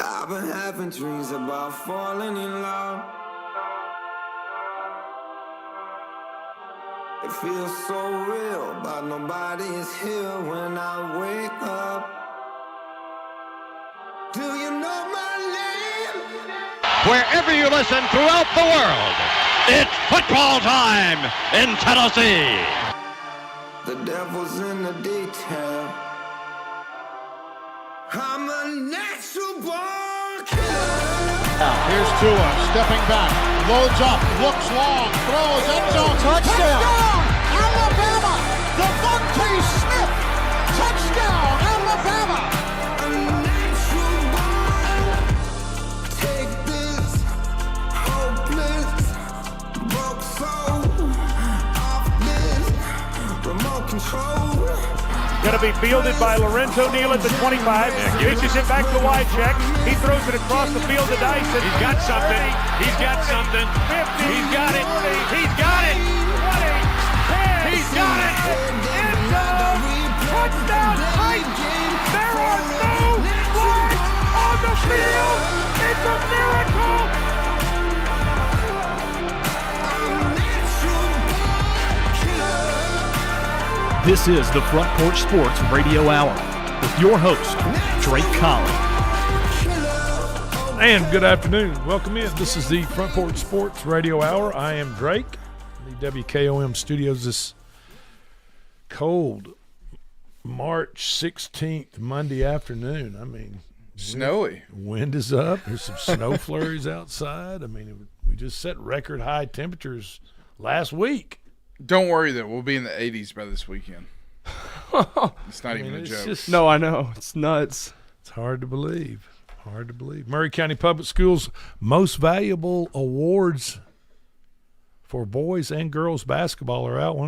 I've been having dreams about falling in love. It feels so real, but nobody is here when I wake up. Do you know my name? Wherever you listen throughout the world, it's football time in Tennessee. The devil's in the detail. I'm a natural born killer. Here's Tua stepping back, loads up, looks long, throws, end zone, touchdown! Alabama! Devontae Smith, touchdown, Alabama! A natural born. Take this hopeless broke soul off this remote control. Going to be fielded by Lorenzo Neal at the 25. Pitches it back to Wycheck. He throws it across the field to Dyson. He's got something. He's got something. 50. He's got it. 40, He's got it. 20, 10. He's got it. End zone. Touchdown Titans. There are no flags on the field. It's a miracle. This is the Front Porch Sports Radio Hour with your host, Drake Collins. And good afternoon. Welcome in. This is the Front Porch Sports Radio Hour. I am Drake. The WKOM studios this cold March 16th, Monday afternoon. I mean, snowy. Wind is up. There's some snow flurries outside. I mean, we just set record high temperatures last week. Don't worry, though. We'll be in the 80s by this weekend. It's not even a joke. No, I know. It's nuts. It's hard to believe. Hard to believe. Maury County Public Schools most valuable awards for boys and girls basketball are out. Why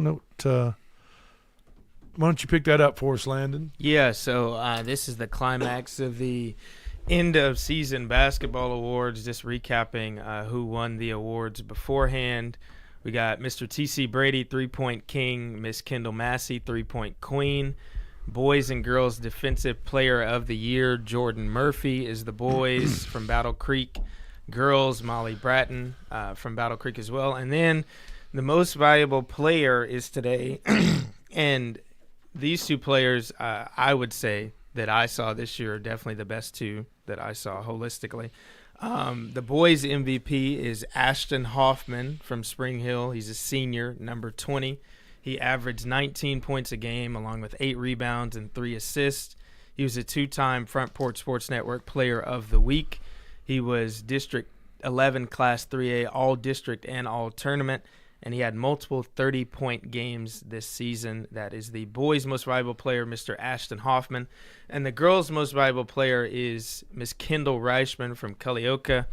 don't you pick that up for us, Landon? Yeah, so this is the climax of the end of season basketball awards, just recapping who won the awards beforehand. We got Mr. T.C. Brady, 3-point king, Miss Kendall Massey, 3-point queen. Boys and girls defensive player of the year, Jordan Murphy is the boys from Battle Creek. Girls, Molly Bratton from Battle Creek as well. And then the most valuable player is today. And these two players, I would say, that I saw this year are definitely the best two that I saw holistically. The boys' MVP is Ashton Hoffman from Spring Hill. He's a senior, number 20. He averaged 19 points a game along with 8 rebounds and 3 assists. He was a 2-time Front Porch Sports Network Player of the Week. He was District 11 Class 3A All-District and All-Tournament, and he had multiple 30-point games this season. That is the boys' most valuable player, Mr. Ashton Hoffman. And the girls' most valuable player is Miss Kendall Reichman from Culleoka,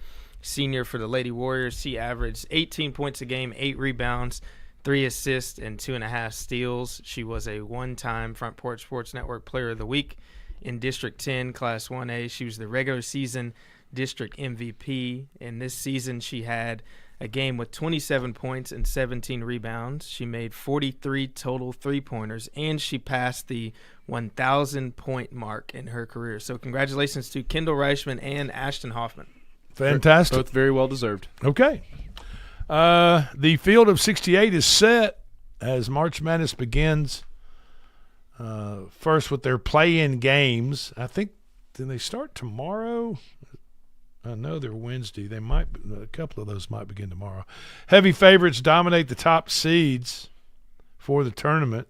senior for the Lady Warriors. She averaged 18 points a game, 8 rebounds, 3 assists, and 2.5 steals. She was a 1-time Front Porch Sports Network Player of the Week in District 10, Class 1A. She was the regular season district MVP, and this season she had a game with 27 points and 17 rebounds. She made 43 total three-pointers, and she passed the 1,000-point mark in her career. So congratulations to Kendall Reichman and Ashton Hoffman. Fantastic. Both very well deserved. Okay. The field of 68 is set as March Madness begins. First with their play-in games. I think, then they start tomorrow? I know they're Wednesday. They might, a couple of those might begin tomorrow. Heavy favorites dominate the top seeds for the tournament,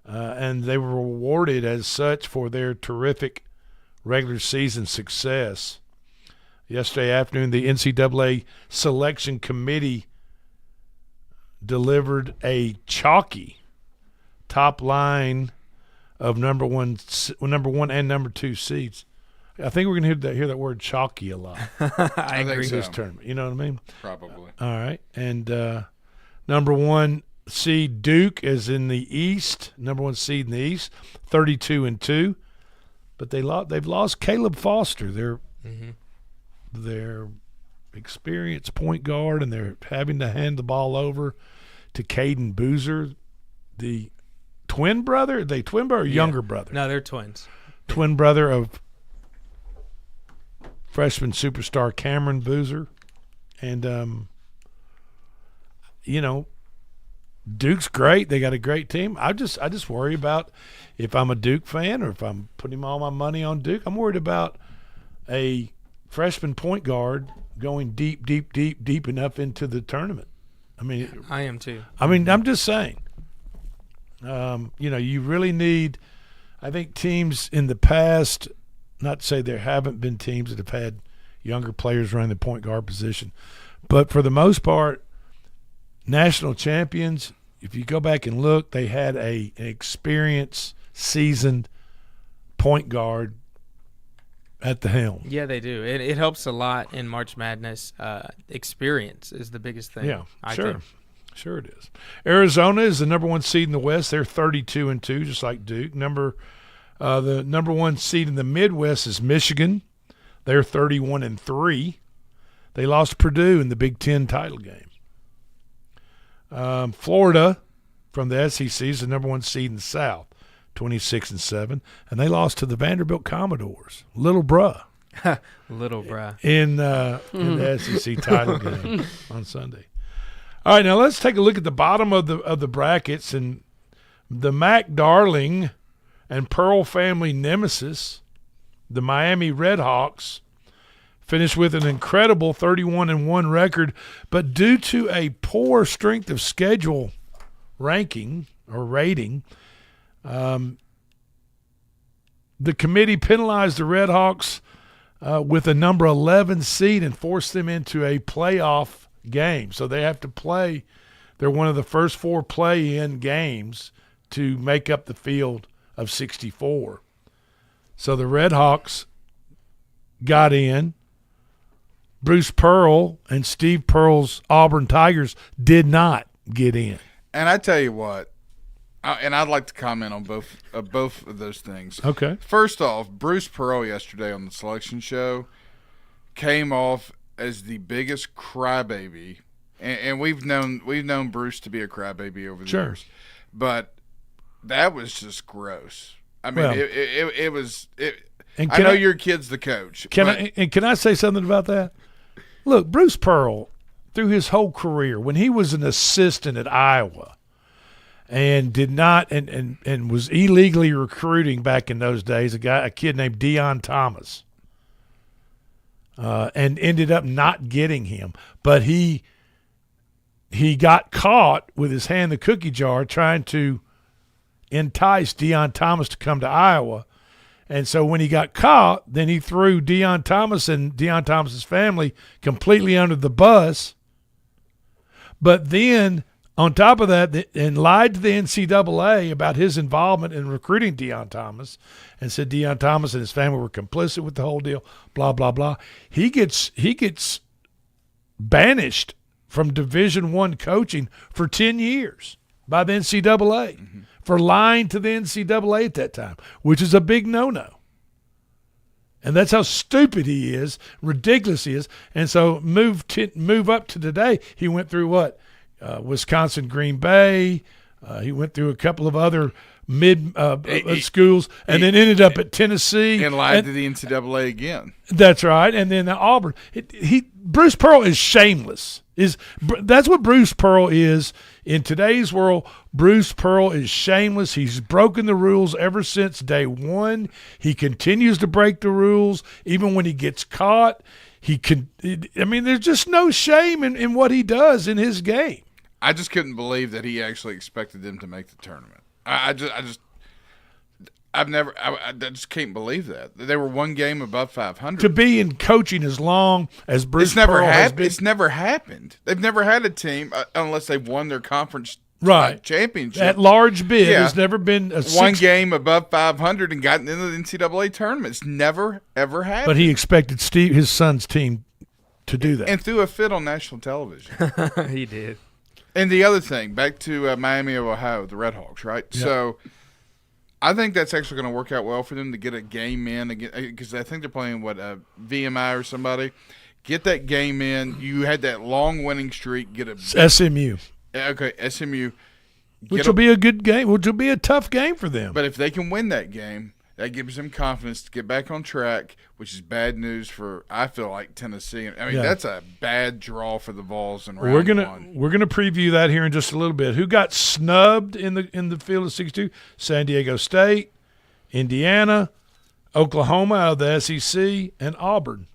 and they were rewarded as such for their terrific regular season success. Yesterday afternoon, the NCAA Selection Committee delivered a chalky top line of number one and number 2 seeds. I think we're going to hear that word chalky a lot. I agree. This tournament. You know what I mean? Probably. All right. And number 1 seed Duke is in the East. Number 1 seed in the East, 32-2. But they've lost Caleb Foster, their experienced point guard, and they're having to hand the ball over to Caden Boozer, the twin brother. Are they twin brother or younger brother? No, they're twins. Twin brother of freshman superstar Cameron Boozer. And, Duke's great. They got a great team. I just worry about if I'm a Duke fan or if I'm putting all my money on Duke, I'm worried about a freshman point guard going deep enough into the tournament. I mean, I am too. I mean, I'm just saying. You really need – I think teams in the past – not to say there haven't been teams that have had younger players running the point guard position, but for the most part, national champions, if you go back and look, they had an experienced, seasoned point guard at the helm. Yeah, they do. It helps a lot in March Madness. Experience is the biggest thing. Yeah, I sure. think. Sure it is. Arizona is the number 1 seed in the West. They're 32-2, just like Duke. The number 1 seed in the Midwest is Michigan. They're 31-3. They lost to Purdue in the Big Ten title game. Florida, from the SEC, is the number 1 seed in the South, 26-7, and they lost to the Vanderbilt Commodores. Little bruh. Little bruh. In the SEC title game on Sunday. All right, now let's take a look at the bottom of the brackets, and the Mac Darling and Pearl family nemesis, the Miami Redhawks, finished with an incredible 31-1 record, but due to a poor strength of schedule ranking or rating, the committee penalized the Redhawks with a number 11 seed and forced them into a playoff game. So they have to play. They're one of the first 4 play-in games to make up the field of 64. So the Redhawks got in. Bruce Pearl and Steve Pearl's Auburn Tigers did not get in. And I tell you what, and I'd like to comment on both of those things. Okay. First off, Bruce Pearl yesterday on the selection show came off as the biggest crybaby, and we've known Bruce to be a crybaby over the years, but that was just gross. I mean, it was. And I know your kid's the coach. Can I say something about that? Look, Bruce Pearl, through his whole career, when he was an assistant at Iowa, and did not and was illegally recruiting back in those days, a kid named Deion Thomas. And ended up not getting him. But he got caught with his hand in the cookie jar trying to entice Deion Thomas to come to Iowa. And so when he got caught, then he threw Deion Thomas and Deion Thomas's family completely under the bus. But then on top of that, and lied to the NCAA about his involvement in recruiting Deion Thomas, and said Deion Thomas and his family were complicit with the whole deal, blah, blah, blah. He gets banished from Division I coaching for 10 years by the NCAA for lying to the NCAA at that time, which is a big no-no. And that's how stupid he is, ridiculous he is. And so move up to today, he went through what? Wisconsin, Green Bay. He went through a couple of other mid schools, and then ended up at Tennessee. And lied to the NCAA again. That's right. And then Auburn. Bruce Pearl is shameless. That's what Bruce Pearl is in today's world. Bruce Pearl is shameless. He's broken the rules ever since day one. He continues to break the rules even when he gets caught. There's just no shame in what he does in his game. I just couldn't believe that he actually expected them to make the tournament. I just can't believe that. They were one game above 500. To be in coaching as long as Bruce Pearl has been. It's never happened. They've never had a team, unless they've won their conference championship. That large bid has never been one game above 500 and gotten into the NCAA tournament. It's never, ever happened. But he expected his son's team to do that. And threw a fit on national television. He did. And the other thing, back to Miami of Ohio, the Redhawks, right? Yep. So I think that's actually going to work out well for them to get a game in, because I think they're playing, VMI or somebody. Get that game in. You had that long winning streak. Get a SMU. Okay, SMU. Which will be a good game. Which will be a tough game for them. But if they can win that game, That gives them confidence to get back on track, which is bad news for, I feel like, Tennessee. I mean, that's a bad draw for the Vols in round one. We're gonna preview that here in just a little bit. Who got snubbed in the field of 62? San Diego State, Indiana, Oklahoma out of the SEC, and Auburn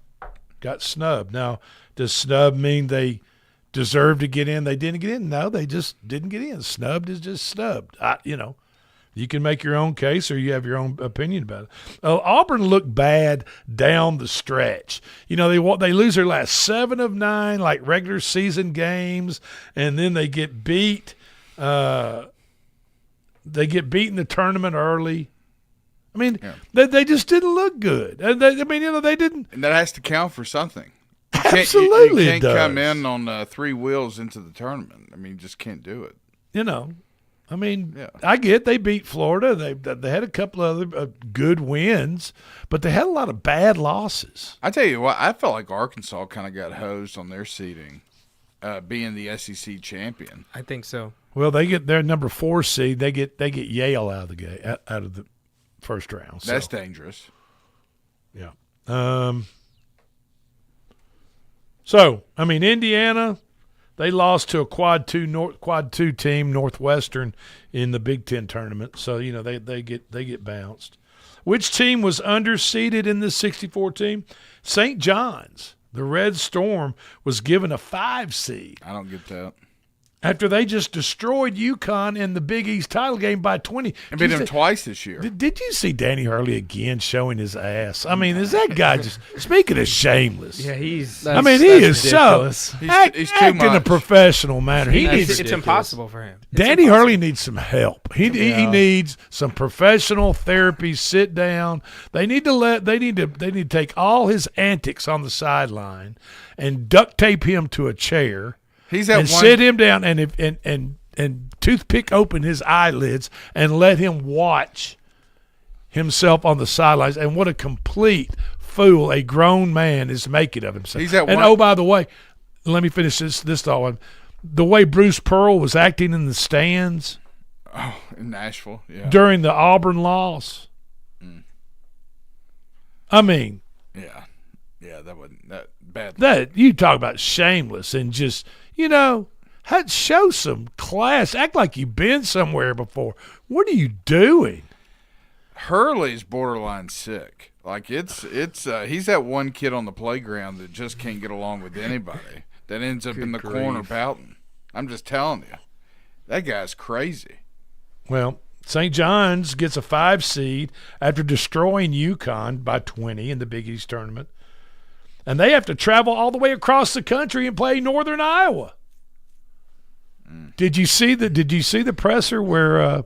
got snubbed. Now, does snub mean they deserve to get in? They didn't get in. No, they just didn't get in. Snubbed is just snubbed. You can make your own case or you have your own opinion about it. Auburn looked bad down the stretch. They lose their last 7 of 9 like regular season games, and then they get beat. They get beat in the tournament early. I mean, they just didn't look good. And they didn't. And that has to count for something. Absolutely, you can't it does. come in on 3 wheels into the tournament. I mean, you just can't do it. I get they beat Florida. They had a couple of other good wins, but they had a lot of bad losses. I tell you what, I felt like Arkansas kind of got hosed on their seeding, being the SEC champion. I think so. Well, they get their number 4 seed. They get Yale out of the first round. So. That's dangerous. Yeah. Indiana. They lost to a quad two team, Northwestern, in the Big Ten tournament. So they get bounced. Which team was underseeded in this 64 team? St. John's. The Red Storm was given a 5 seed. I don't get that. After they just destroyed UConn in the Big East title game by 20. And beat them twice this year. Did you see Danny Hurley again showing his ass? I mean, is that guy just – speaking of shameless. Yeah, he is so he's acting in a professional manner. It's impossible for him. Danny Hurley needs some help. He needs some professional therapy, sit down. They need to take all his antics on the sideline and duct tape him to a chair. Sit him down and toothpick open his eyelids and let him watch himself on the sidelines. And what a complete fool a grown man is making of himself. Oh, by the way, let me finish this thought. The way Bruce Pearl was acting in the stands. Oh, in Nashville, yeah. During the Auburn loss. I mean. Yeah. Yeah, that wasn't that bad. That you talk about shameless and just – show some class. Act like you've been somewhere before. What are you doing? Hurley's borderline sick. Like he's that one kid on the playground that just can't get along with anybody. That ends up in the corner pouting. I'm just telling you, that guy's crazy. Well, St. John's gets a 5 seed after destroying UConn by 20 in the Big East tournament. And they have to travel all the way across the country and play Northern Iowa. Did you see the presser where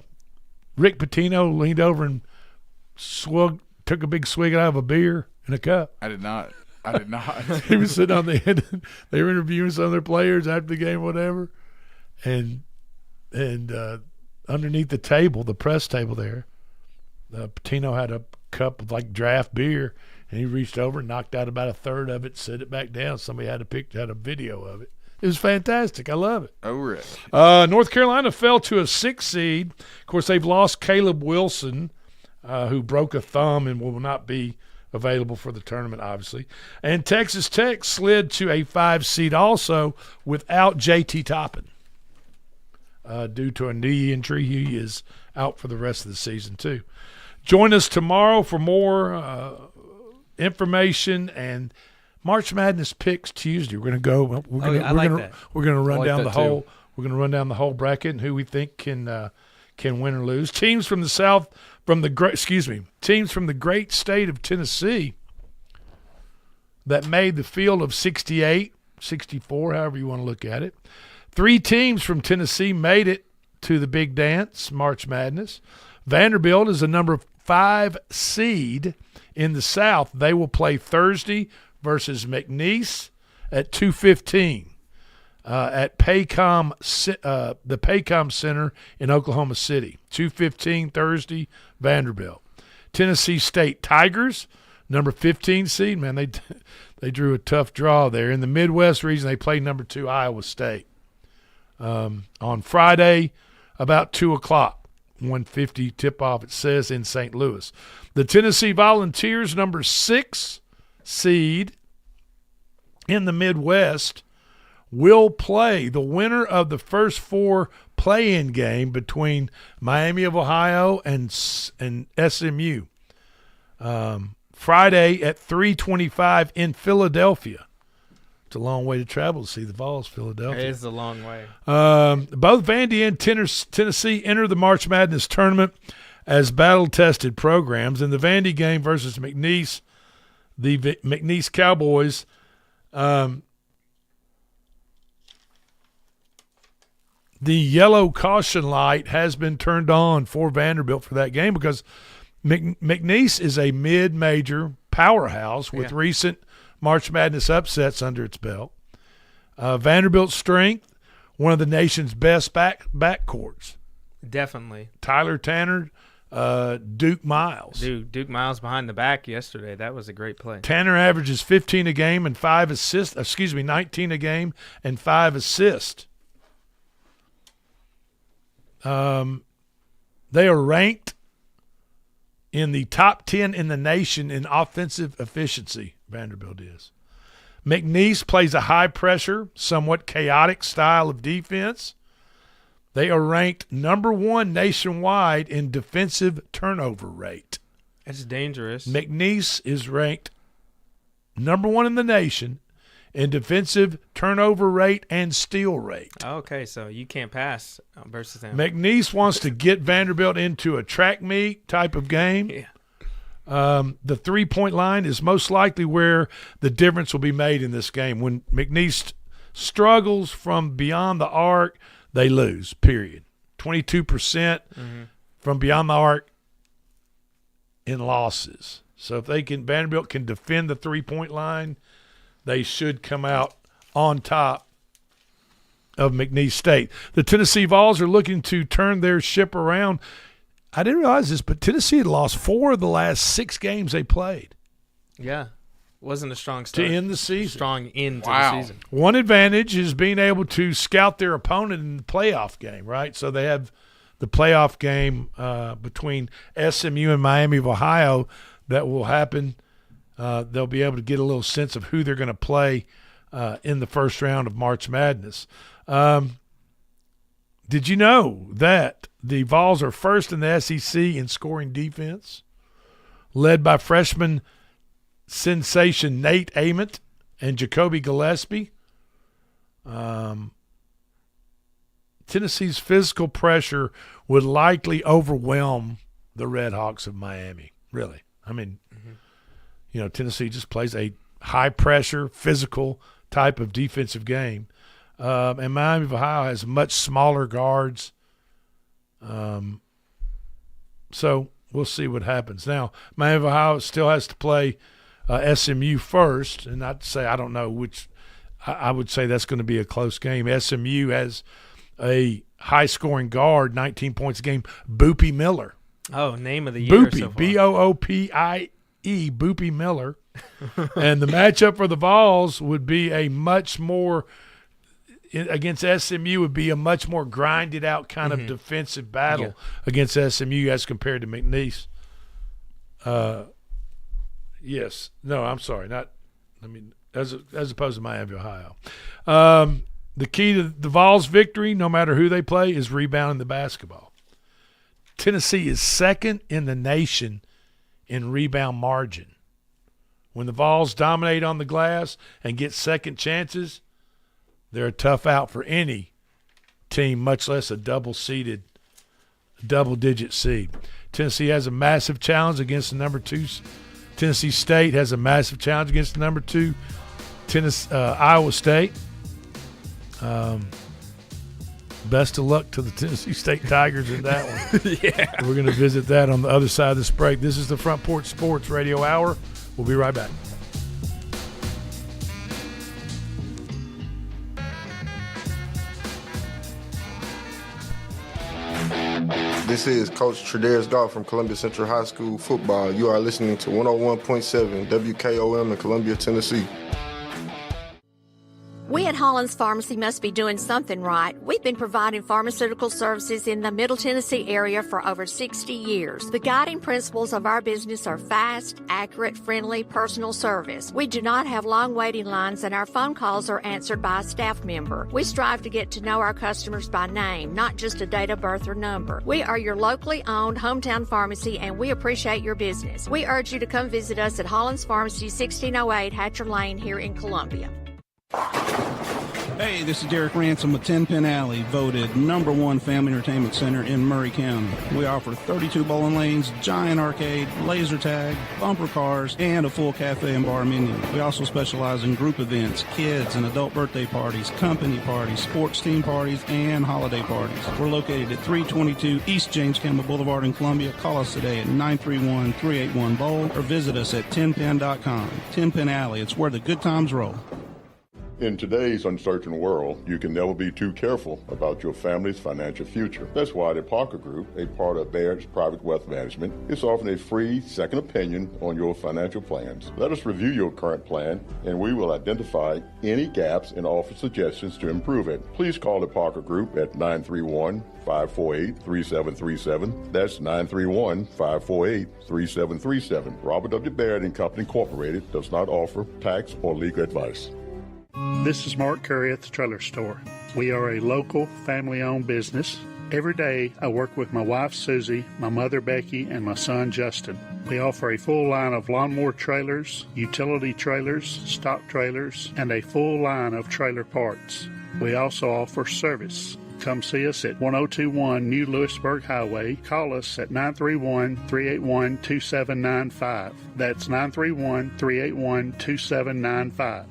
Rick Pitino leaned over and took a big swig out of a beer in a cup? I did not. He was sitting on the end. They were interviewing some of their players after the game, whatever, and underneath the table, the press table there, Pitino had a cup of like draft beer. And he reached over and knocked out about a third of it, set it back down. Somebody had a video of it. It was fantastic. I love it. Oh, really? North Carolina fell to a 6 seed. Of course, they've lost Caleb Wilson, who broke a thumb and will not be available for the tournament, obviously. And Texas Tech slid to a 5 seed also without J.T. Toppin due to a knee injury. He is out for the rest of the season, too. Join us tomorrow for more information and March Madness picks Tuesday. We're going to go. We're going to run down the whole. We're going to run down the whole bracket and who we think can win or lose. Teams from the great state of Tennessee that made the field of 68, 64, however you want to look at it. 3 teams from Tennessee made it to the big dance, March Madness. Vanderbilt is a number 5 seed in the South. They will play Thursday versus McNeese at 2:15 at the Paycom Center in Oklahoma City. 2:15 Thursday, Vanderbilt. Tennessee State Tigers, number 15 seed. Man, they drew a tough draw there. In the Midwest region, they played number 2 Iowa State on Friday about 2 o'clock. 1:50 tip-off, it says, in St. Louis. The Tennessee Volunteers, number 6 seed in the Midwest, will play the winner of the first 4 play-in game between Miami of Ohio and SMU. Friday at 3:25 in Philadelphia. It's a long way to travel to see the Vols, Philadelphia. It is a long way. Both Vandy and Tennessee enter the March Madness tournament as battle-tested programs. In the Vandy game versus McNeese, the McNeese Cowboys, the yellow caution light has been turned on for Vanderbilt for that game because McNeese is a mid-major powerhouse with recent March Madness upsets under its belt. Vanderbilt's strength, one of the nation's best backcourts. Definitely. Tyler Tanner, Duke Miles. Duke Miles behind the back yesterday. That was a great play. Tanner averages 15 a game and 5 assists. 19 a game and 5 assists. They are ranked in the top 10 in the nation in offensive efficiency, Vanderbilt is. McNeese plays a high-pressure, somewhat chaotic style of defense. They are ranked number 1 nationwide in defensive turnover rate. That's dangerous. McNeese is ranked number 1 in the nation in defensive turnover rate and steal rate. Okay, so you can't pass versus them. McNeese wants to get Vanderbilt into a track meet type of game. Yeah. The three-point line is most likely where the difference will be made in this game. When McNeese struggles from beyond the arc, they lose, period. 22% from beyond the arc in losses. So if Vanderbilt can defend the three-point line, they should come out on top of McNeese State. The Tennessee Vols are looking to turn their ship around. I didn't realize this, but Tennessee had lost 4 of the last 6 games they played. Yeah. Wasn't a strong start. To end the season. Strong end to the season. One advantage is being able to scout their opponent in the playoff game, right? So they have the playoff game between SMU and Miami of Ohio that will happen. They'll be able to get a little sense of who they're going to play in the first round of March Madness. Did you know that the Vols are first in the SEC in scoring defense, led by freshman sensation Nate Ament and Jacoby Gillespie? Tennessee's physical pressure would likely overwhelm the Red Hawks of Miami, really. I mean, Tennessee just plays a high-pressure, physical type of defensive game. And Miami of Ohio has much smaller guards. So we'll see what happens. Now, Miami of Ohio still has to play SMU first, and not to say I don't know which – I would say that's going to be a close game. SMU has a high-scoring guard, 19 points a game, Boopie Miller. Oh, name of the year so far. Boopie, Boopie Miller. And the matchup for the Vols would be a much more – against SMU would be a much more grinded out kind of defensive battle against SMU as compared to McNeese. Yes. No, I'm sorry. As opposed to Miami, Ohio. The key to the Vols' victory, no matter who they play, is rebounding the basketball. Tennessee is second in the nation in rebound margin. When the Vols dominate on the glass and get second chances, they're a tough out for any team, much less a double-digit seed. Tennessee has a massive challenge against the number 2. Tennessee State has a massive challenge against the number 2, Iowa State. Best of luck to the Tennessee State Tigers in that one. Yeah. We're going to visit that on the other side of this break. This is the Front Porch Sports Radio Hour. We'll be right back. This is Coach Tredaris Goff from Columbia Central High School football. You are listening to 101.7 WKOM in Columbia, Tennessee. We at Hollins Pharmacy must be doing something right. We've been providing pharmaceutical services in the Middle Tennessee area for over 60 years. The guiding principles of our business are fast, accurate, friendly, personal service. We do not have long waiting lines, and our phone calls are answered by a staff member. We strive to get to know our customers by name, not just a date of birth or number. We are your locally owned hometown pharmacy, and we appreciate your business. We urge you to come visit us at Hollins Pharmacy, 1608 Hatcher Lane here in Columbia. Hey, this is Derek Ransom with 10 Pin Alley, voted #1 family entertainment center in Murray County. We offer 32 bowling lanes, giant arcade, laser tag, bumper cars, and a full cafe and bar menu. We also specialize in group events, kids and adult birthday parties, company parties, sports team parties, and holiday parties. We're located at 322 East James Campbell Boulevard in Columbia. Call us today at 931-381-BOWL or visit us at 10pin.com. 10 Pin Alley, it's where the good times roll. In today's uncertain world, you can never be too careful about your family's financial future. That's why the Parker Group, a part of Baird's Private Wealth Management, is offering a free second opinion on your financial plans. Let us review your current plan, and we will identify any gaps and offer suggestions to improve it. Please call the Parker Group at 931-548-3737. That's 931-548-3737. Robert W. Baird and Company Incorporated does not offer tax or legal advice. This is Mark Curry at the Trailer Store. We are a local, family-owned business. Every day, I work with my wife, Susie, my mother, Becky, and my son, Justin. We offer a full line of lawnmower trailers, utility trailers, stock trailers, and a full line of trailer parts. We also offer service. Come see us at 1021 New Lewisburg Highway. Call us at 931-381-2795. That's 931-381-2795.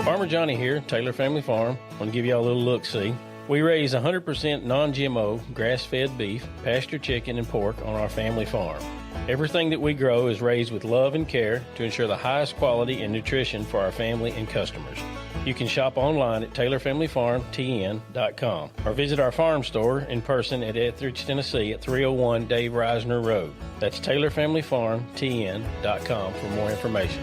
Farmer Johnny here, Taylor Family Farm. I want to give y'all a little look-see. We raise 100% non-GMO, grass-fed beef, pasture chicken, and pork on our family farm. Everything that we grow is raised with love and care to ensure the highest quality and nutrition for our family and customers. You can shop online at TaylorFamilyFarmTN.com or visit our farm store in person at Etheridge, Tennessee at 301 Dave Reisner Road. That's TaylorFamilyFarmTN.com for more information.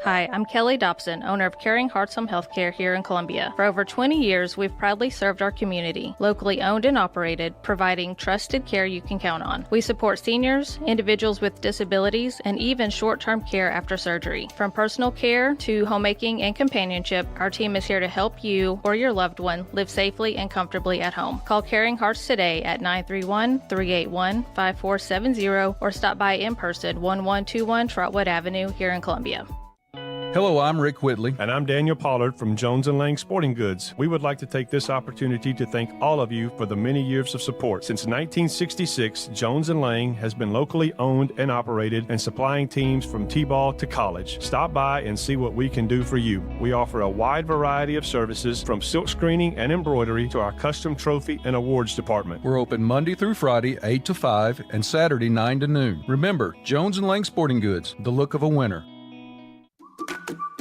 Hi, I'm Kelly Dobson, owner of Caring Hearts Home Healthcare here in Columbia. For over 20 years, we've proudly served our community, locally owned and operated, providing trusted care you can count on. We support seniors, individuals with disabilities, and even short-term care after surgery. From personal care to homemaking and companionship, our team is here to help you or your loved one live safely and comfortably at home. Call Caring Hearts today at 931-381-5470 or stop by in person, 1121 Trotwood Avenue here in Columbia. Hello, I'm Rick Whitley. And I'm Daniel Pollard from Jones & Lang Sporting Goods. We would like to take this opportunity to thank all of you for the many years of support. Since 1966, Jones & Lang has been locally owned and operated and supplying teams from T-ball to college. Stop by and see what we can do for you. We offer a wide variety of services from silk screening and embroidery to our custom trophy and awards department. We're open Monday through Friday, 8 to 5, and Saturday, 9 to noon. Remember, Jones & Lang Sporting Goods, the look of a winner.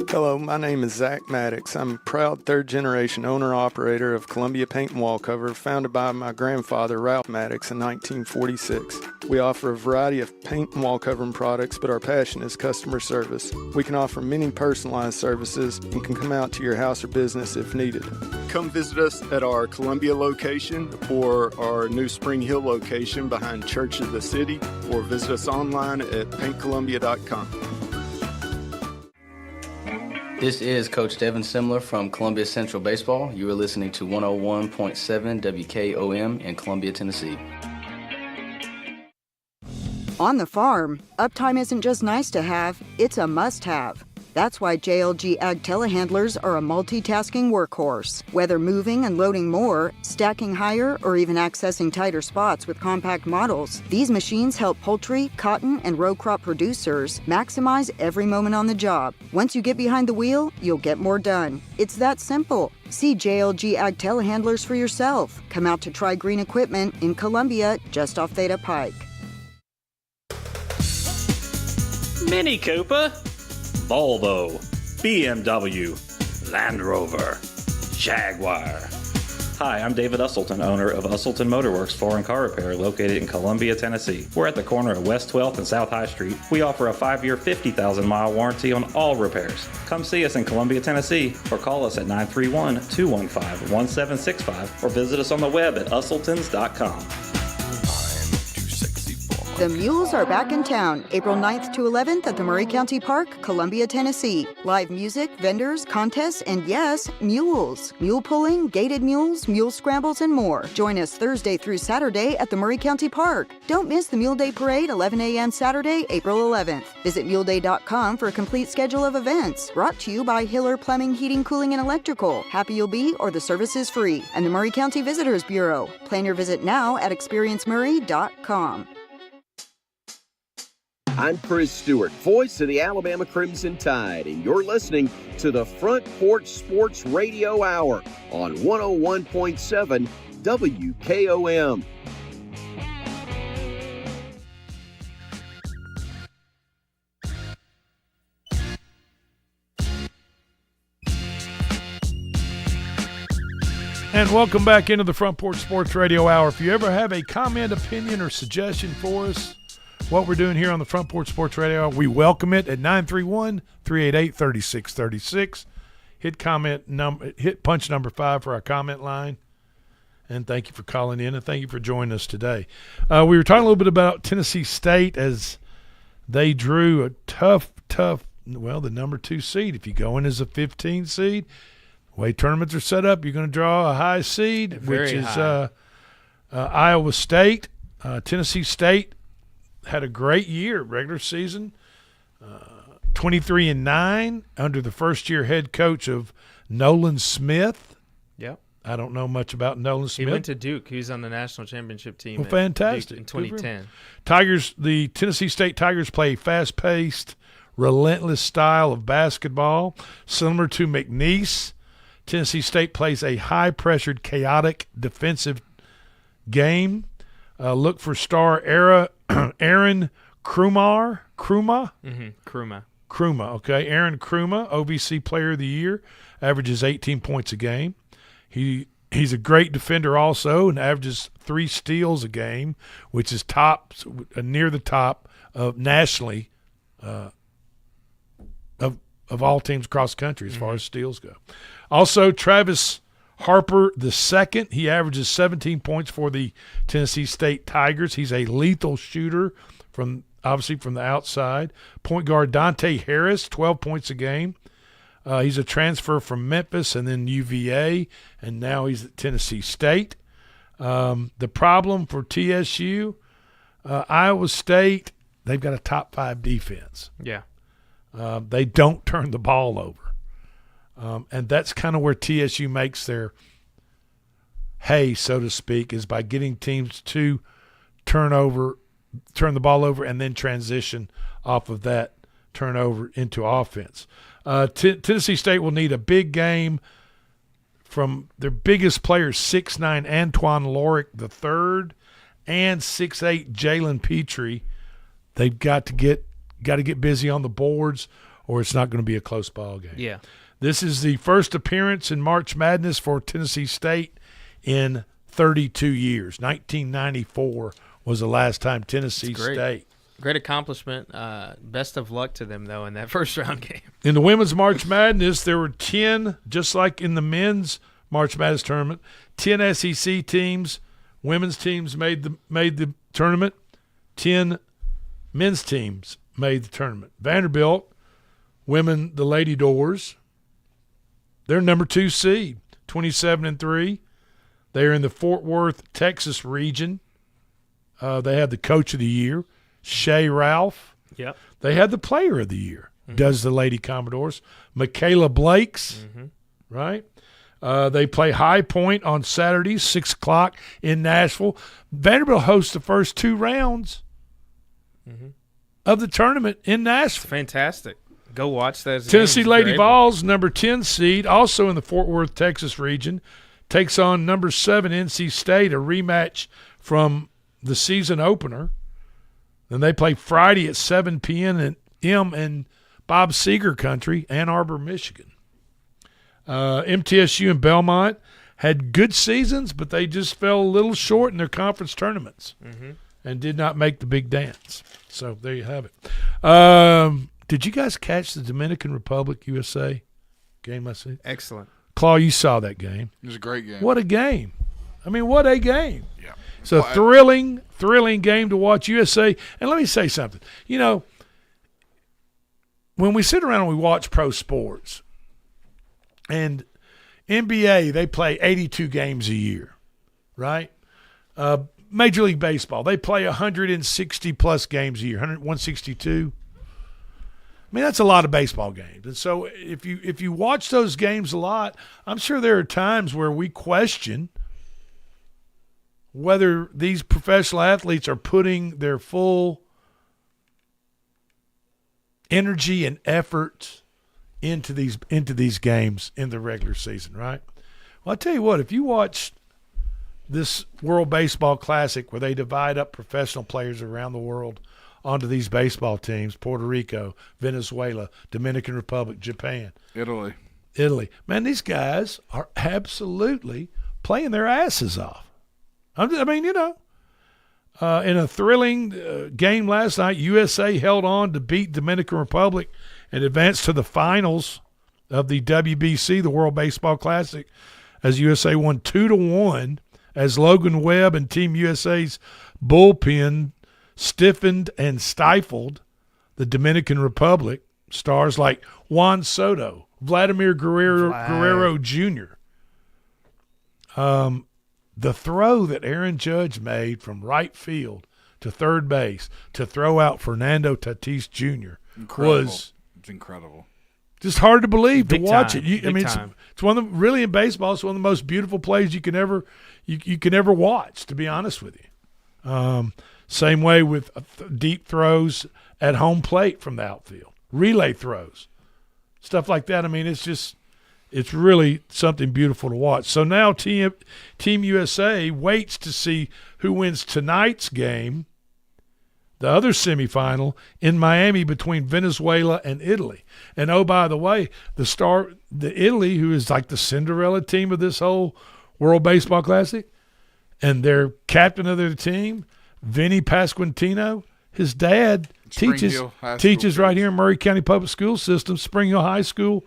Hello, my name is Zach Maddox. I'm a proud third-generation owner-operator of Columbia Paint and Wall Cover, founded by my grandfather, Ralph Maddox, in 1946. We offer a variety of paint and wall covering products, but our passion is customer service. We can offer many personalized services and can come out to your house or business if needed. Come visit us at our Columbia location or our new Spring Hill location behind Church of the City, or visit us online at paintcolumbia.com. This is Coach Devin Simler from Columbia Central Baseball. You are listening to 101.7 WKOM in Columbia, Tennessee. On the farm, uptime isn't just nice to have, it's a must-have. That's why JLG Ag telehandlers are a multitasking workhorse. Whether moving and loading more, stacking higher, or even accessing tighter spots with compact models, these machines help poultry, cotton, and row crop producers maximize every moment on the job. Once you get behind the wheel, you'll get more done. It's that simple. See JLG Ag telehandlers for yourself. Come out to Try Green Equipment in Columbia, just off Theta Pike. Mini Cooper, Volvo, BMW, Land Rover, Jaguar, Hi, I'm David Usselton, owner of Usselton Motorworks Floor and Car Repair located in Columbia, Tennessee. We're at the corner of West 12th and South High Street. We offer a 5-year, 50,000-mile warranty on all repairs. Come see us in Columbia, Tennessee, or call us at 931-215-1765 or visit us on the web at usseltons.com. The Mules are back in town, April 9th to 11th at the Murray County Park, Columbia, Tennessee. Live music, vendors, contests, and yes, mules. Mule pulling, gated mules, mule scrambles, and more. Join us Thursday through Saturday at the Murray County Park. Don't miss the Mule Day Parade, 11 a.m. Saturday, April 11th. Visit muleday.com for a complete schedule of events. Brought to you by Hiller Plumbing, Heating, Cooling, and Electrical. Happy you'll be, or the service is free. And the Murray County Visitors Bureau. Plan your visit now at experiencemurray.com. I'm Chris Stewart, voice of the Alabama Crimson Tide, and you're listening to the Front Porch Sports Radio Hour on 101.7 WKOM. And welcome back into the Front Porch Sports Radio Hour. If you ever have a comment, opinion, or suggestion for us, what we're doing here on the Front Porch Sports Radio Hour, we welcome it at 931-388-3636. Hit punch number 5 for our comment line. And thank you for calling in, and thank you for joining us today. We were talking a little bit about Tennessee State as they drew a tough, the number 2 seed. If you go in as a 15 seed, the way tournaments are set up, you're going to draw a high seed, which is Iowa State. Tennessee State had a great year, regular season, 23-9 under the first-year head coach of Nolan Smith. Yep. I don't know much about Nolan Smith. He went to Duke. He was on the national championship team. Well, fantastic. In 2010. The Tennessee State Tigers play a fast-paced, relentless style of basketball, similar to McNeese. Tennessee State plays a high-pressured, chaotic defensive game. Look for star Aaron Krumah. Krumah, okay. Aaron Krumah, OVC Player of the Year, averages 18 points a game. He's a great defender also and averages 3 steals a game, which is near the top of nationally of all teams across the country as far as steals go. Also, Travis Harper II, he averages 17 points for the Tennessee State Tigers. He's a lethal shooter from the outside. Point guard Dante Harris, 12 points a game. He's a transfer from Memphis and then UVA, and now he's at Tennessee State. The problem for TSU, Iowa State, they've got a top 5 defense. Yeah. They don't turn the ball over. And that's kind of where TSU makes their hay, so to speak, is by getting teams to turn the ball over and then transition off of that turnover into offense. Tennessee State will need a big game from their biggest players, 6'9" Antoine Lorick III and 6'8" Jalen Petrie. They've got to get busy on the boards, or it's not going to be a close ball game. Yeah. This is the first appearance in March Madness for Tennessee State in 32 years. 1994 was the last time Tennessee State. Great accomplishment. Best of luck to them, though, in that first-round game. In the women's March Madness, there were 10, just like in the men's March Madness tournament, 10 SEC teams, women's teams made the tournament, 10 men's teams made the tournament. Vanderbilt, women, the Lady Doors, they're number 2 seed, 27-3. They're in the Fort Worth, Texas region. They have the Coach of the Year, Shea Ralph. Yep. They had the Player of the Year, does the Lady Commodores. Michaela Blakes, right? They play High Point on Saturday, 6 o'clock in Nashville. Vanderbilt hosts the first 2 rounds of the tournament in Nashville. Fantastic. Go watch that. Tennessee Lady Vols, number 10 seed, also in the Fort Worth, Texas region, takes on number 7 NC State, a rematch from the season opener. Then they play Friday at 7 p.m. in Bob Seger country, Ann Arbor, Michigan. MTSU and Belmont had good seasons, but they just fell a little short in their conference tournaments and did not make the big dance. So there you have it. Did you guys catch the Dominican Republic USA game last week? Excellent. Claw, you saw that game. It was a great game. What a game. I mean, what a game. Yeah. It's a thrilling game to watch. USA. And let me say something. You know, when we sit around and we watch pro sports, and NBA, they play 82 games a year, right? Major League Baseball, they play 160-plus games a year, 162. I mean, that's a lot of baseball games. And so if you watch those games a lot, I'm sure there are times where we question whether these professional athletes are putting their full energy and effort into these games in the regular season, right? Well, I tell you what, if you watch this World Baseball Classic where they divide up professional players around the world onto these baseball teams, Puerto Rico, Venezuela, Dominican Republic, Japan, Italy. Man, these guys are absolutely playing their asses off. I mean, you know, in a thrilling game last night, USA held on to beat Dominican Republic and advanced to the finals of the WBC, the World Baseball Classic, as USA won 2-1 as Logan Webb and Team USA's bullpen stiffened and stifled the Dominican Republic stars like Juan Soto, Vladimir Guerrero Jr. The throw that Aaron Judge made from right field to third base to throw out Fernando Tatis Jr. was it's incredible. Just hard to believe to watch time. it. I mean, it's one of the really in baseball. It's one of the most beautiful plays you can ever watch. To be honest with you, same way with deep throws at home plate from the outfield, relay throws, stuff like that. I mean, it's really something beautiful to watch. So now Team USA waits to see who wins tonight's game, the other semifinal in Miami between Venezuela and Italy. And oh, by the way, the Italy, who is like the Cinderella team of this whole World Baseball Classic, and their captain of their team, Vinny Pasquantino, his dad teaches right here in Murray County Public School System, Spring Hill High School.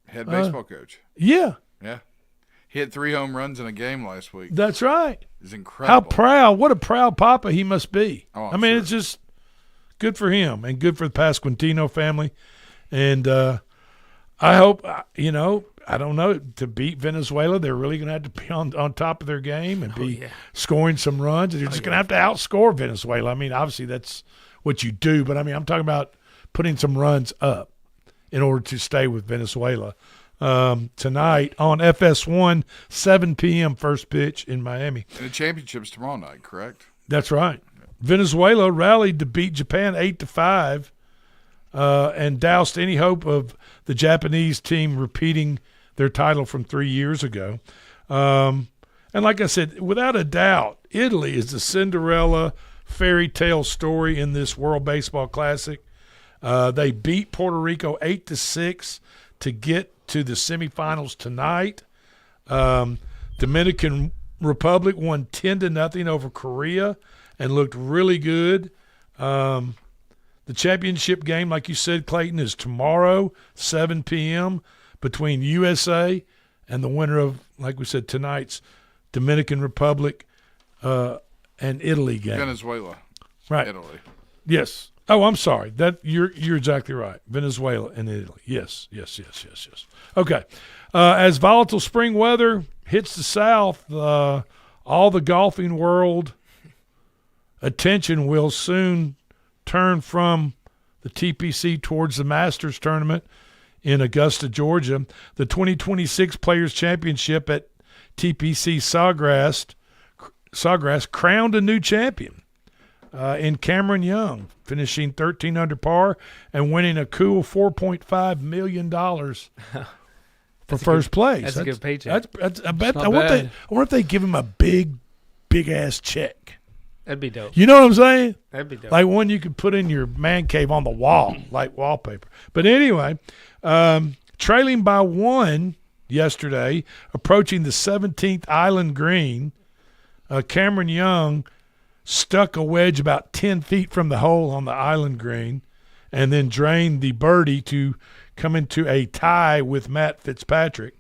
Head baseball coach. Yeah. Yeah. He had 3 home runs in a game last week. That's right. It's incredible. How proud, what a proud papa he must be. Oh, I mean, It's just good for him and good for the Pasquantino family. And I hope, I don't know, to beat Venezuela, they're really going to have to be on top of their game and be scoring some runs. And they're just going to have to outscore Venezuela. I mean, obviously that's what you do, but I mean, I'm talking about putting some runs up in order to stay with Venezuela. Tonight on FS1, 7 p.m. first pitch in Miami. And the championship's tomorrow night, correct? That's right. Venezuela rallied to beat Japan 8-5 and doused any hope of the Japanese team repeating their title from 3 years ago. And like I said, without a doubt, Italy is the Cinderella fairy tale story in this World Baseball Classic. They beat Puerto Rico 8-6 to get to the semifinals tonight. Dominican Republic won 10-0 over Korea and looked really good. The championship game, like you said, Clayton, is tomorrow, 7 p.m. between USA and the winner of, like we said, tonight's Dominican Republic and Italy game. Venezuela. Right. Italy. Yes. Oh, I'm sorry. That you're exactly right. Venezuela and Italy. Yes. Okay. As volatile spring weather hits the South, all the golfing world attention will soon turn from the TPC towards the Masters tournament in Augusta, Georgia. The 2026 Players Championship at TPC Sawgrass crowned a new champion. In Cameron Young, finishing 13 under par and winning a cool $4.5 million for first place. That's a good paycheck. I wonder if they give him a big ass check. That'd be dope. You know what I'm saying? That'd be dope. Like one you could put in your man cave on the wall, like wallpaper. But anyway, trailing by 1, yesterday, approaching the 17th island green. Cameron Young stuck a wedge about 10 feet from the hole on the island green and then drained the birdie to come into a tie with Matt Fitzpatrick.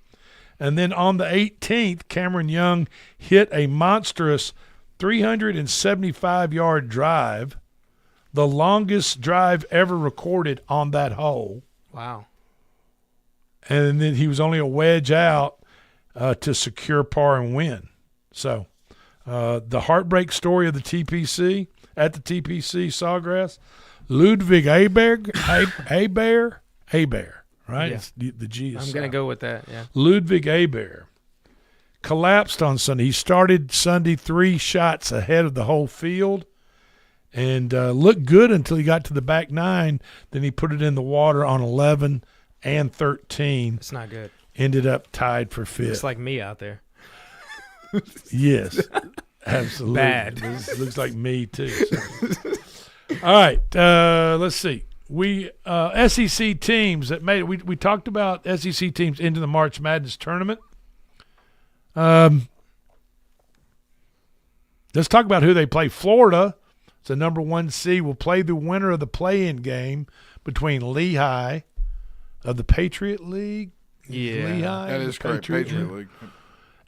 And then on the 18th, Cameron Young hit a monstrous 375-yard drive, the longest drive ever recorded on that hole. Wow. And then he was only a wedge out to secure par and win. So the heartbreak story of the TPC, at the TPC Sawgrass, Ludwig Hebert, right? Yeah. It's the G is I'm going to go with that, yeah. Ludwig Hebert collapsed on Sunday. He started Sunday 3 shots ahead of the whole field and looked good until he got to the back 9. Then he put it in the water on 11 and 13. It's not good. Ended up tied for 5th. It's like me out there. Yes, absolutely. Bad. This looks like me too. So. All right, let's see. We SEC teams that made it. We talked about SEC teams into the March Madness tournament. Let's talk about who they play. Florida, it's the number 1 seed, will play the winner of the play-in game between Lehigh of the Patriot League. Yeah, Lehigh, that is correct. Patriot League.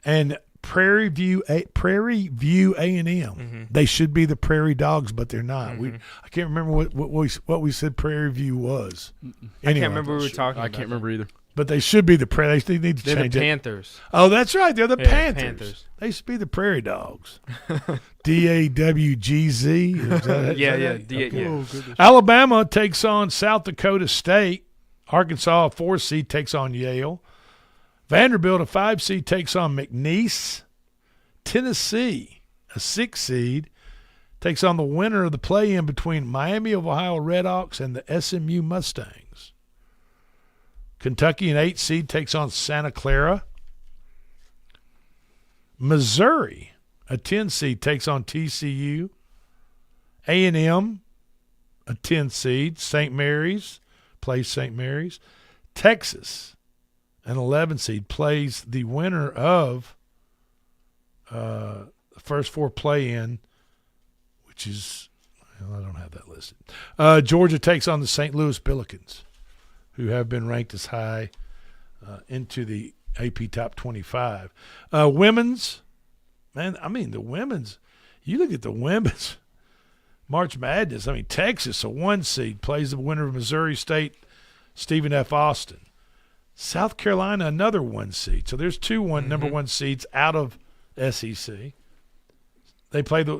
And Prairie View A&M. Mm-hmm. They should be the Prairie Dogs, but they're not. Mm-hmm. I can't remember what we said Prairie View was. I can't remember what we were talking about. I can't remember either. But they should be the Prairie. They need to They're change the it. Panthers. Oh, that's right. They're the Yeah, Panthers. They should be the Prairie Dogs. DAWGZ. Yeah. Okay. Oh, Alabama takes on South Dakota State. Arkansas, a 4 seed, takes on Yale. Vanderbilt, a 5 seed, takes on McNeese. Tennessee, a 6 seed, takes on the winner of the play-in between Miami of Ohio Redhawks and the SMU Mustangs. Kentucky, an 8 seed, takes on Santa Clara. Missouri, a 10 seed, takes on TCU. A&M, a 10 seed, St. Mary's, plays St. Mary's. Texas, an 11 seed, plays the winner of the first 4 play-in, which is, well, I don't have that listed. Georgia takes on the St. Louis Billikens, who have been ranked as high into the AP Top 25. Women's, man, I mean, the women's, you look at the women's March Madness. I mean, Texas, a 1 seed, plays the winner of Missouri State, Stephen F. Austin. South Carolina, another 1 seed. So there's 2 number 1 seeds out of SEC.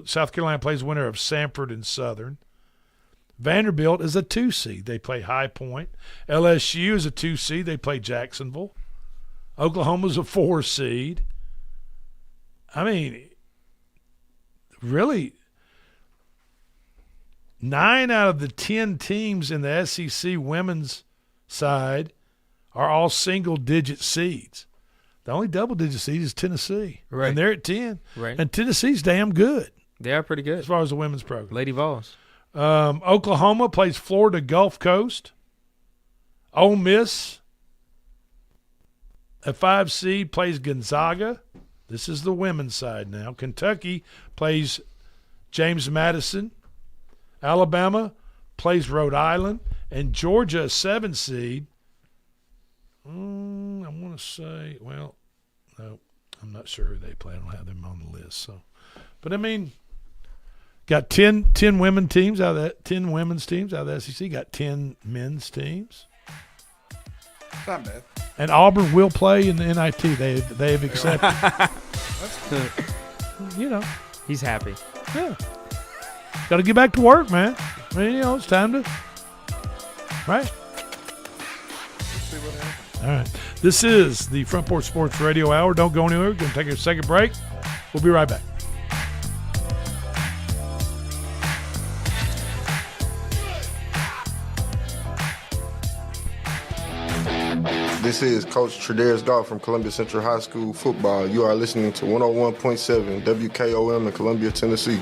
South Carolina plays the winner of Samford and Southern. Vanderbilt is a 2 seed. They play High Point. LSU is a 2 seed. They play Jacksonville. Oklahoma's a 4 seed. I mean, really, 9 out of the 10 teams in the SEC women's side are all single-digit seeds. The only double-digit seed is Tennessee. Right. And they're at 10. Right. And Tennessee's damn good. They are pretty good. As far as the women's program. Lady Vols. Oklahoma plays Florida Gulf Coast. Ole Miss, a 5 seed, plays Gonzaga. This is the women's side now. Kentucky plays James Madison. Alabama plays Rhode Island. And Georgia, a 7 seed. I want to say, well, no, I'm not sure who they play. I don't have them on the list. So, but I mean, got 10 women teams out of that, 10 women's teams out of the SEC. Got 10 men's teams. Not bad. And Auburn will play in the NIT. They have accepted. You know, he's happy. Yeah. Got to get back to work, man. I mean, it's time to. Right. All right. This is the Front Porch Sports Radio Hour. Don't go anywhere. We're going to take a second break. We'll be right back. This is Coach Tredaris Goff from Columbia Central High School football. You are listening to 101.7 WKOM in Columbia, Tennessee.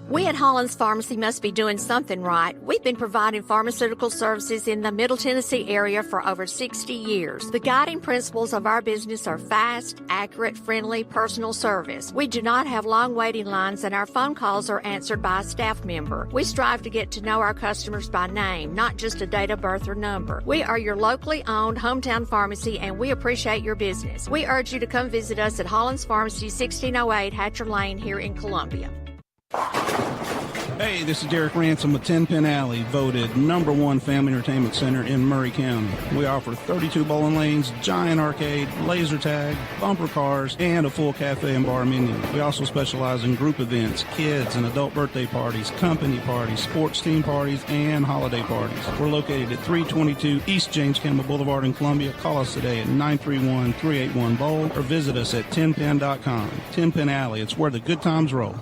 We at Holland's Pharmacy must be doing something right. We've been providing pharmaceutical services in the Middle Tennessee area for over 60 years. The guiding principles of our business are fast, accurate, friendly, personal service. We do not have long waiting lines, and our phone calls are answered by a staff member. We strive to get to know our customers by name, not just a date of birth or number. We are your locally owned hometown pharmacy, and we appreciate your business. We urge you to come visit us at Holland's Pharmacy, 1608 Hatcher Lane here in Columbia. Hey, this is Derek Ransom with 10 Pin Alley, voted #1 family entertainment center in Murray County. We offer 32 bowling lanes, giant arcade, laser tag, bumper cars, and a full cafe and bar menu. We also specialize in group events, kids and adult birthday parties, company parties, sports team parties, and holiday parties. We're located at 322 East James Campbell Boulevard in Columbia. Call us today at 931-381-BOWL or visit us at 10pin.com. 10 Pin Alley, it's where the good times roll.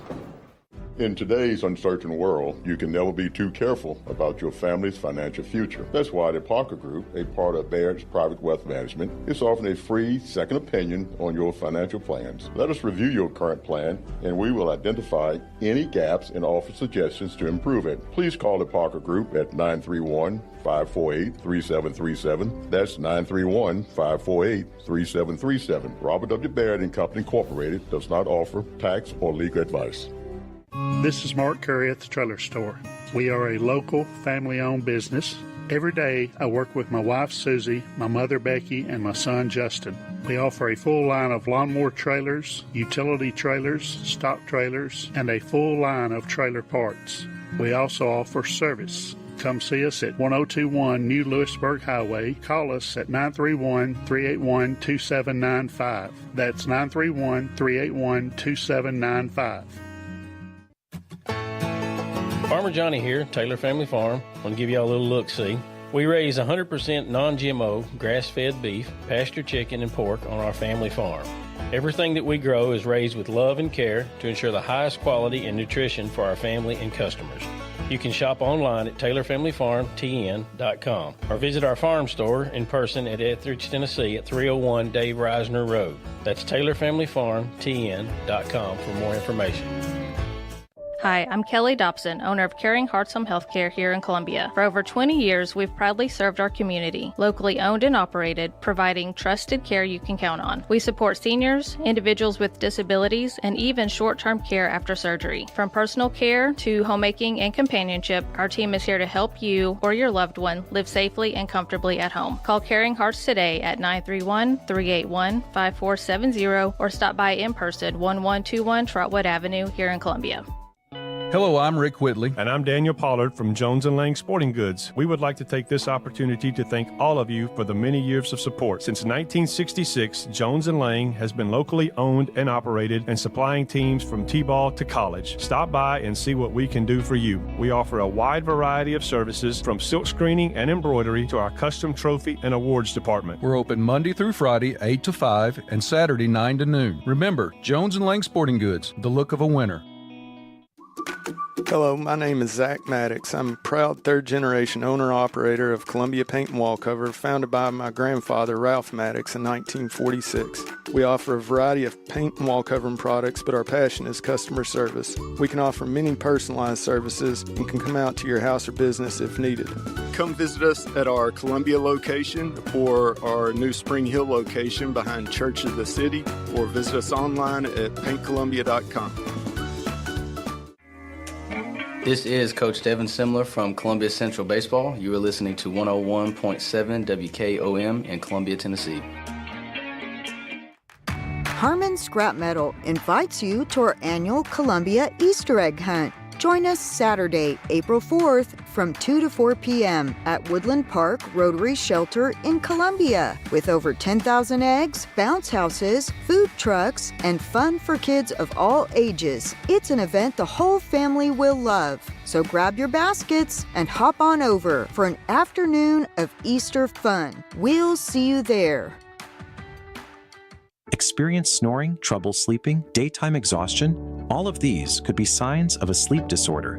In today's uncertain world, you can never be too careful about your family's financial future. That's why the Parker Group, a part of Baird's Private Wealth Management, is offering a free second opinion on your financial plans. Let us review your current plan, and we will identify any gaps and offer suggestions to improve it. Please call the Parker Group at 931-548-3737. That's 931-548-3737. Robert W. Baird & Company Incorporated does not offer tax or legal advice. This is Mark Curry at the Trailer Store. We are a local, family-owned business. Every day, I work with my wife, Susie, my mother, Becky, and my son, Justin. We offer a full line of lawnmower trailers, utility trailers, stock trailers, and a full line of trailer parts. We also offer service. Come see us at 1021 New Lewisburg Highway. Call us at 931-381-2795. That's 931-381-2795. Farmer Johnny here, Taylor Family Farm. I want to give y'all a little look-see. We raise 100% non-GMO, grass-fed beef, pasture chicken, and pork on our family farm. Everything that we grow is raised with love and care to ensure the highest quality and nutrition for our family and customers. You can shop online at TaylorFamilyFarmTN.com or visit our farm store in person at Etheridge, Tennessee at 301 Dave Reisner Road. That's TaylorFamilyFarmTN.com for more information. Hi, I'm Kelly Dobson, owner of Caring Hearts Home Healthcare here in Columbia. For over 20 years, we've proudly served our community, locally owned and operated, providing trusted care you can count on. We support seniors, individuals with disabilities, and even short-term care after surgery. From personal care to homemaking and companionship, our team is here to help you or your loved one live safely and comfortably at home. Call Caring Hearts today at 931-381-5470 or stop by in person, 1121 Trotwood Avenue here in Columbia. Hello, I'm Rick Whitley. And I'm Daniel Pollard from Jones & Lang Sporting Goods. We would like to take this opportunity to thank all of you for the many years of support. Since 1966, Jones & Lang has been locally owned and operated and supplying teams from T-ball to college. Stop by and see what we can do for you. We offer a wide variety of services from silk screening and embroidery to our custom trophy and awards department. We're open Monday through Friday, 8 to 5, and Saturday, 9 to noon. Remember, Jones & Lang Sporting Goods, the look of a winner. Hello, my name is Zach Maddox. I'm a proud third-generation owner-operator of Columbia Paint and Wallcover, founded by my grandfather, Ralph Maddox, in 1946. We offer a variety of paint and wall covering products, but our passion is customer service. We can offer many personalized services and can come out to your house or business if needed. Come visit us at our Columbia location or our new Spring Hill location behind Church of the City, or visit us online at paintcolumbia.com. This is Coach Devin Simler from Columbia Central Baseball. You are listening to 101.7 WKOM in Columbia, Tennessee. Harmon Scrap Metal invites you to our annual Columbia Easter egg hunt. Join us Saturday, April 4th from 2 to 4 p.m. at Woodland Park Rotary Shelter in Columbia. With over 10,000 eggs, bounce houses, food trucks, and fun for kids of all ages. It's an event the whole family will love. So grab your baskets and hop on over for an afternoon of Easter fun. We'll see you there. Experience snoring, trouble sleeping, daytime exhaustion? All of these could be signs of a sleep disorder.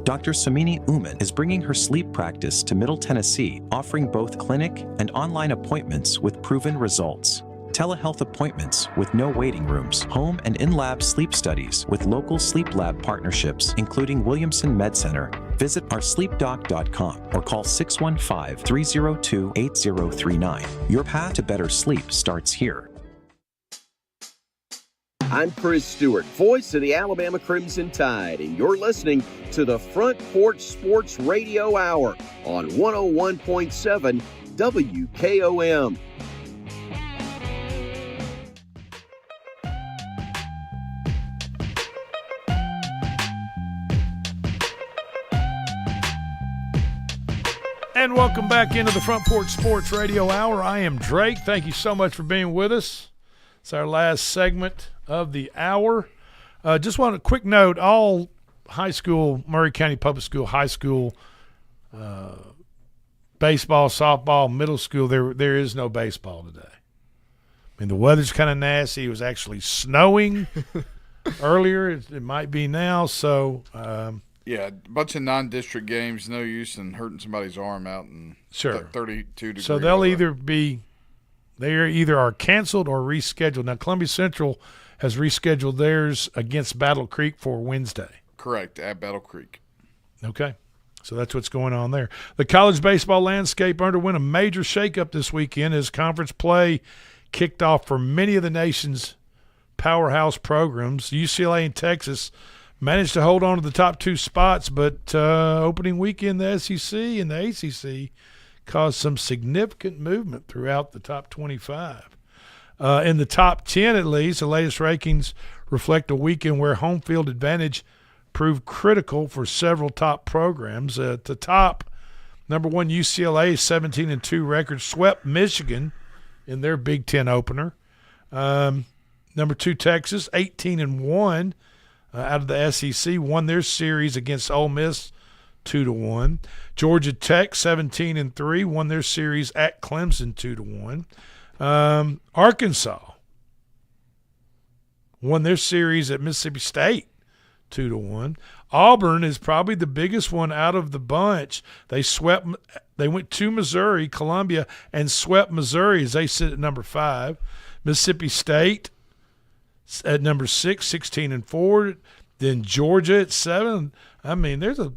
Dr. Samini Uman is bringing her sleep practice to Middle Tennessee, offering both clinic and online appointments with proven results. telehealth appointments with no waiting rooms, home and in-lab sleep studies with local sleep lab partnerships, including Williamson Med Center. Visit oursleepdoc.com or call 615-302-8039. Your path to better sleep starts here. I'm Chris Stewart, voice of the Alabama Crimson Tide, and you're listening to the Front Porch Sports Radio Hour on 101.7 WKOM. And welcome back into the Front Porch Sports Radio Hour. I am Drake. Thank you so much for being with us. It's our last segment of the hour. Just want a quick note, all high school, Maury County Public School, high school, baseball, softball, middle school, there is no baseball today. I mean, the weather's kind of nasty. It was actually snowing earlier. It might be now. So, yeah, a bunch of non-district games, no use in hurting somebody's arm out in 32 degrees. So they'll either are canceled or rescheduled. Now, Columbia Central has rescheduled theirs against Battle Creek for Wednesday. Correct, at Battle Creek. Okay, so that's what's going on there. The college baseball landscape underwent a major shakeup this weekend as conference play kicked off for many of the nation's powerhouse programs. UCLA and Texas managed to hold on to the top two spots, but opening weekend, the SEC and the ACC caused some significant movement throughout the top 25. In the top 10, at least, the latest rankings reflect a weekend where home field advantage proved critical for several top programs. At the top, number one, UCLA, 17-2 record, swept Michigan in their Big Ten opener. Number two, Texas, 18-1 out of the SEC, won their series against Ole Miss 2-1. Georgia Tech, 17-3, won their series at Clemson 2-1. Arkansas won their series at Mississippi State 2-1. Auburn is probably the biggest one out of the bunch. They went to Missouri, Columbia, and swept Missouri as they sit at number 5. Mississippi State at number 6, 16-4. Then Georgia at 7. I mean, there's I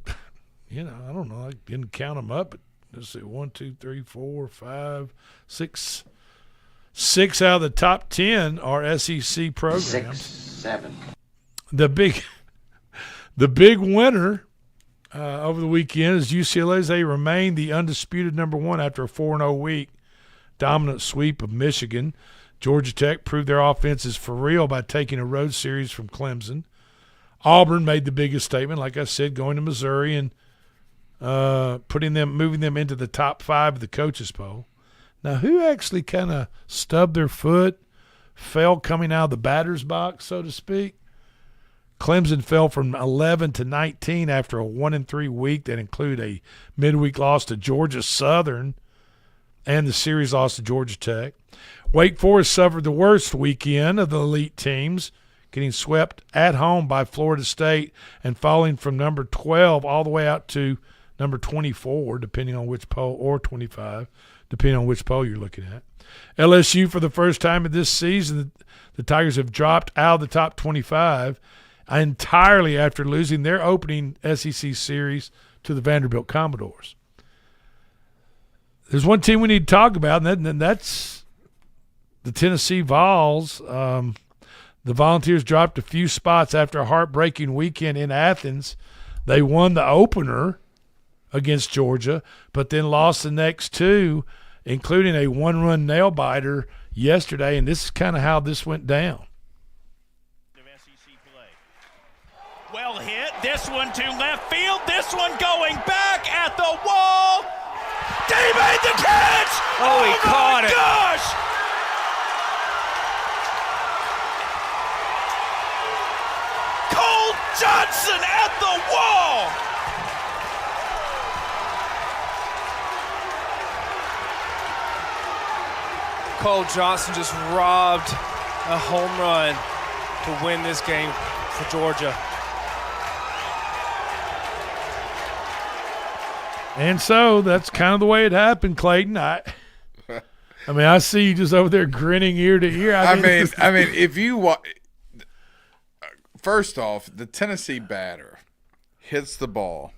don't know. I didn't count them up. But let's see, 1, 2, 3, 4, 5, 6. 6 out of the top 10 are SEC programs. 6, 7. The big winner over the weekend is UCLA, as they remain the undisputed number 1 after a 4-0 week. Dominant sweep of Michigan. Georgia Tech proved their offense is for real by taking a road series from Clemson. Auburn made the biggest statement, like I said, going to Missouri and moving them into the top 5 of the coaches poll. Now, who actually kind of stubbed their foot, fell coming out of the batter's box, so to speak? Clemson fell from 11 to 19 after a 1-3 week that included a midweek loss to Georgia Southern and the series loss to Georgia Tech. Wake Forest suffered the worst weekend of the elite teams, getting swept at home by Florida State and falling from number 12 all the way out to number 24, depending on which poll, or 25, depending on which poll you're looking at. LSU, for the first time in this season, the Tigers have dropped out of the top 25 entirely after losing their opening SEC series to the Vanderbilt Commodores. There's one team we need to talk about, and that's the Tennessee Vols. The Volunteers dropped a few spots after a heartbreaking weekend in Athens. They won the opener against Georgia, but then lost the next 2, including a 1-run nail-biter yesterday, and this is kind of how this went down. Well hit. This one to left field. This one going back at the wall. He made the catch! Oh, he caught it. Gosh! Cole Johnson at the wall! Cole Johnson just robbed a home run to win this game for Georgia. And so that's kind of the way it happened, Clayton. I mean, I see you just over there grinning ear to ear. I mean, if you first off, the Tennessee batter hits the ball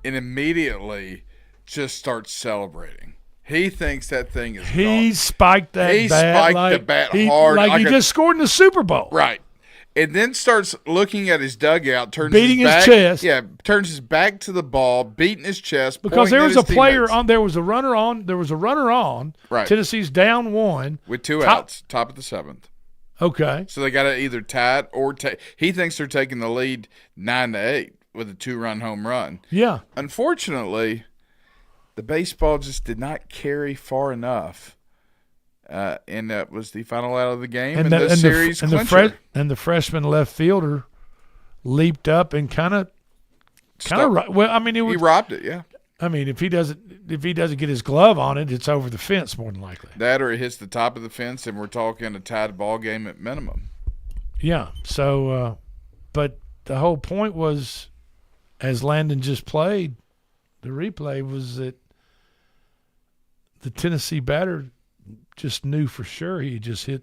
and immediately just starts celebrating. He thinks that thing is gone. Spiked that he bat. spiked like, the bat hard. Like he just scored in the Super Bowl. Right. And then starts looking at his dugout, beating his chest. Yeah, turns his back to the ball, beating his chest. Because there was a player teammates. on, there was a runner on. Right. Tennessee's down 1 with 2 outs, top of the 7th. Okay. So they got to either tie it or he thinks they're taking the lead 9-8 with a 2-run home run. Yeah. Unfortunately, the baseball just did not carry far enough. And that was the final out of the game and the series clincher. And the freshman left fielder leaped up and kind of well, I mean, he robbed it. Yeah. I mean, if he doesn't get his glove on it, it's over the fence more than likely. That or it hits the top of the fence, and we're talking a tied ball game at minimum. Yeah. So, but the whole point was, as Landon just played, the replay was that the Tennessee batter just knew for sure he just hit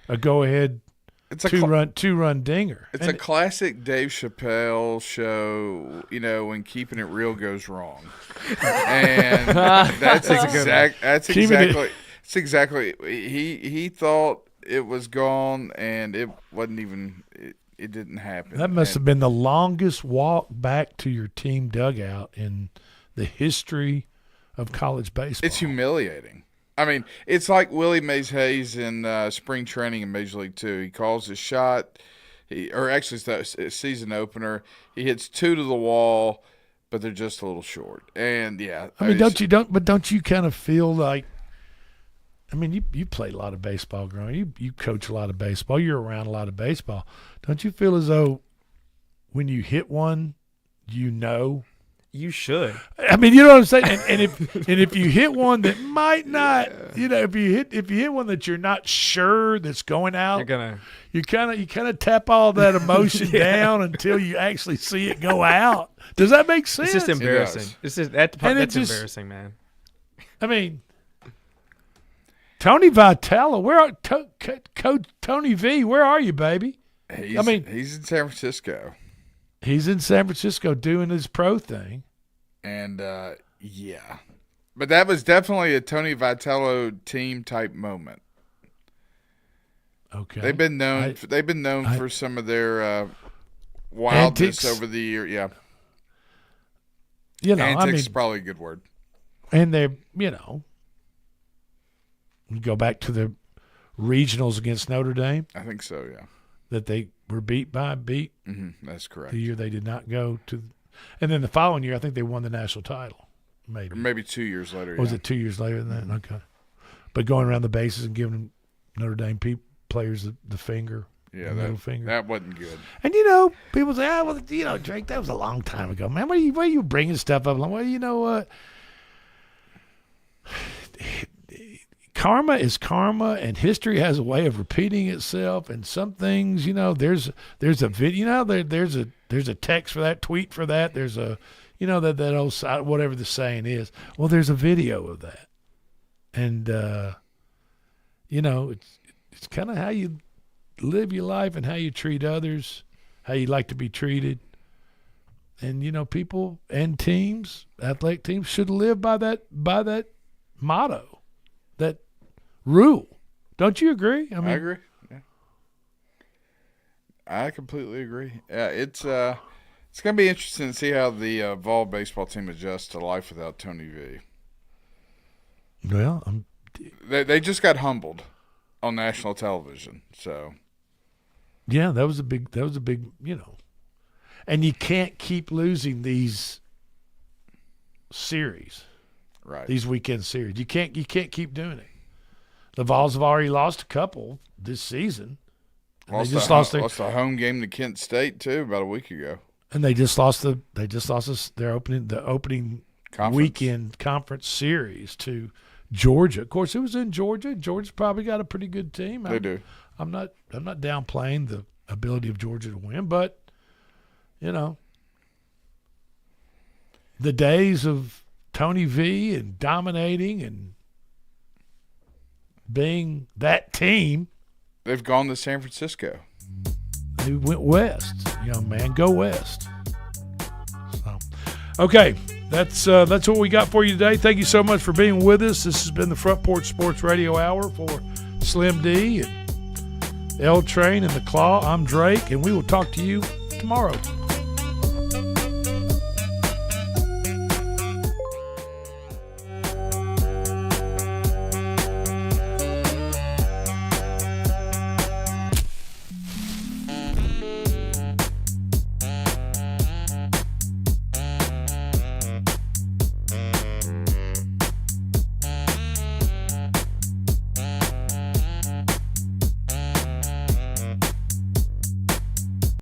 a go-ahead two-run dinger. It's a classic Dave Chappelle show, when keeping it real goes wrong. And that's exactly he thought it was gone, and it wasn't even it didn't happen. That must have been the longest walk back to your team dugout in the history of college baseball. It's humiliating. I mean, it's like Willie Mays Hayes in spring training in Major League 2. He calls his shot, it's the season opener. He hits 2 to the wall, but they're just a little short. And yeah, I mean, don't you kind of feel like? I mean, you played a lot of baseball growing. You coach a lot of baseball. You're around a lot of baseball. Don't you feel as though when you hit one, You should. I mean, you know what I'm saying? And if you hit one that might not, if you hit one that you're not sure that's going out, you kind of tap all that emotion down until you actually see it go out. Does that make sense? It's just embarrassing. It's just that's embarrassing, man. I mean, Tony Vitello, Coach Tony V, where are you, baby? He's in San Francisco. He's in San Francisco doing his pro thing. And, yeah. But that was definitely a Tony Vitello team-type moment. Okay. They've been known for some of their wildness over the year. Yeah. Antics is probably a good word. And they're, you go back to the regionals against Notre Dame. I think so, yeah. That they were beat. Mm-hmm, that's correct. The year they did not go to, and then the following year, I think they won the national title. Maybe 2 years later. Was it 2 years later than that? Okay. But going around the bases and giving Notre Dame players the finger, middle finger. That wasn't good. And people say, Drake, that was a long time ago, man. Why are you bringing stuff up? Well, you know what? Karma is karma, and history has a way of repeating itself. And some things, there's a video, there's a text for that, tweet for that. There's a, that old side, whatever the saying is. Well, there's a video of that, and it's kind of how you live your life and how you treat others, how you like to be treated. And people and teams, athletic teams, should live by that motto, that rule. Don't you agree? I agree. Yeah. I completely agree. Yeah, it's going to be interesting to see how the Vol baseball team adjusts to life without Tony V. Well, they just got humbled on national television, so yeah, that was a big, and you can't keep losing these series, right? These weekend series, you can't keep doing it. The Vols have already lost a couple this season. Lost a home game to Kent State too about a week ago, and they just lost their opening weekend conference series to Georgia. Of course, it was in Georgia. Georgia's probably got a pretty good team. They do. I'm not downplaying the ability of Georgia to win, but the days of Tony V and dominating and being that team. They've gone to San Francisco. They went west, young man. Go west. So, okay, that's what we got for you today. Thank you so much for being with us. This has been the Front Porch Sports Radio Hour for Slim D and L Train and the Claw. I'm Drake, and we will talk to you tomorrow.